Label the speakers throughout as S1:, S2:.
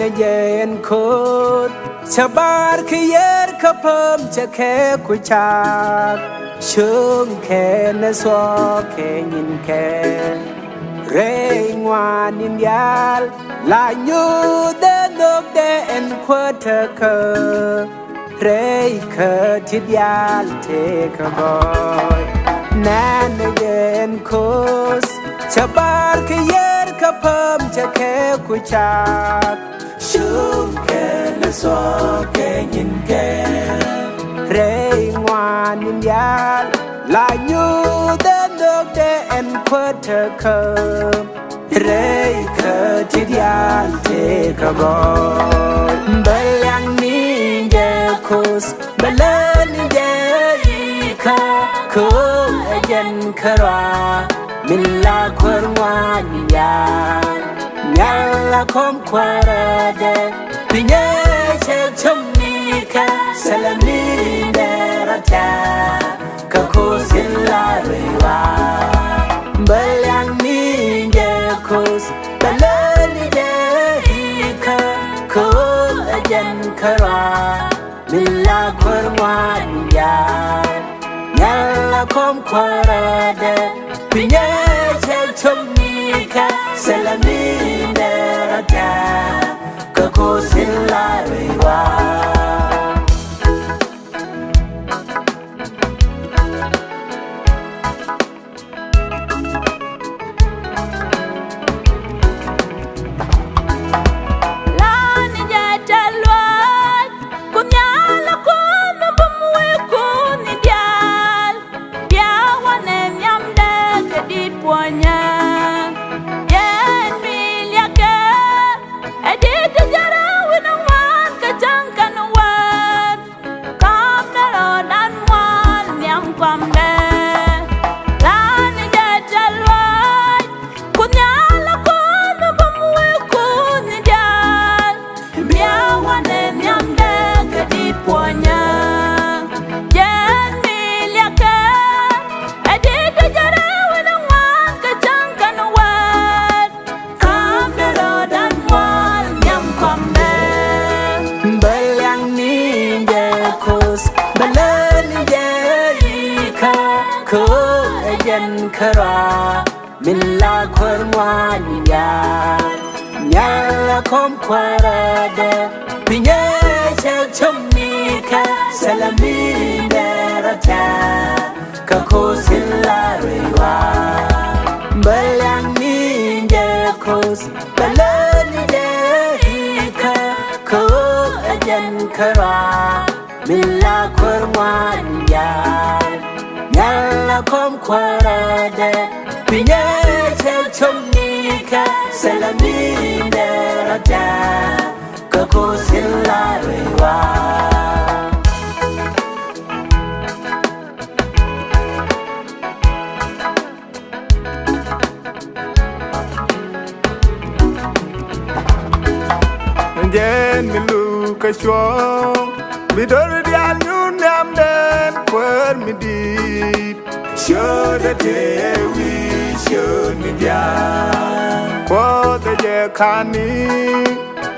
S1: นเย็นโคตรชาวบ้านขยันเขาเพิ่มจะแค่คุยชากเชิงแค่นสวอแค่ยินแค่เรงวานินยาลลายยูเดินดกเดินควดเธอเคอเรยเคอทิดยาลเทกบอยนเย็นโคตรชาวบ้านขยันเขาเพิ่มจะแค่คุยชากชูแค่ละสวแค่ยินแค่เรงวานินยาลายยูเดินดกเดินควดเธอเคอเรยเคอทิดยาเทกบอยเบลยังนี้เยคุสเบลนี่เยอีคาคุเย็นครามิลลาควรวานิยาNyala kom kwarade Pinye chek chomika Salami derata Kako sila rewa Balang ninja kus Balani dehika Ko ajan kara Mila kwarwan yan Nyala kom kwarade Pinye chek chomika Salami derata Kako sila rewaครามิลลาควรวานิยาญาลาคมควาราเดพิเยเชกชมนีคาสลามีเดรจากะโคสิลาเรวาเบลังนีเดโคสเบลนีเดอีคาโคอจันครามิลลาควรวานิยาNyala kom kwarade Pinye chek chomnika Salami derata Kako sila rewa Jen milu kashwong Bidor dial yun den Kwer mi dit Show the day we show me down Kwa the je khani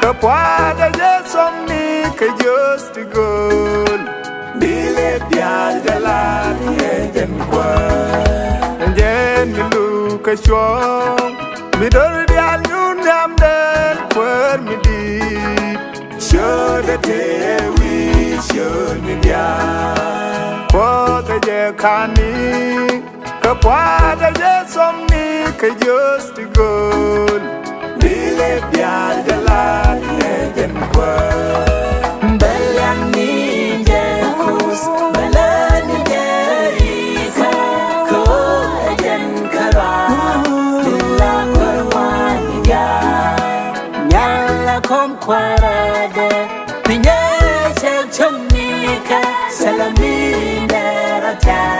S1: Ka pwa the je somni Ka just go Bile dial jalan ye jen kwa Jen milu ka shwong Bidor dial yun den Kwer mi dit Show the day we show me down Kwa the je khani Ka pwa the je somni Ka just go Bile bial jalan ye jen kwa Balang ninja kus Balani jerika Ko ajan kara Lilla kwarwan ya Nyala kom kwarade Pinye chek chomnika Salami derata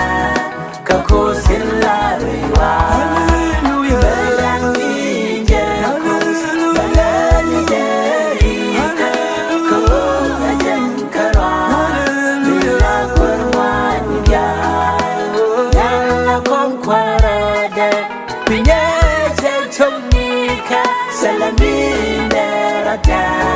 S1: Salamine Rata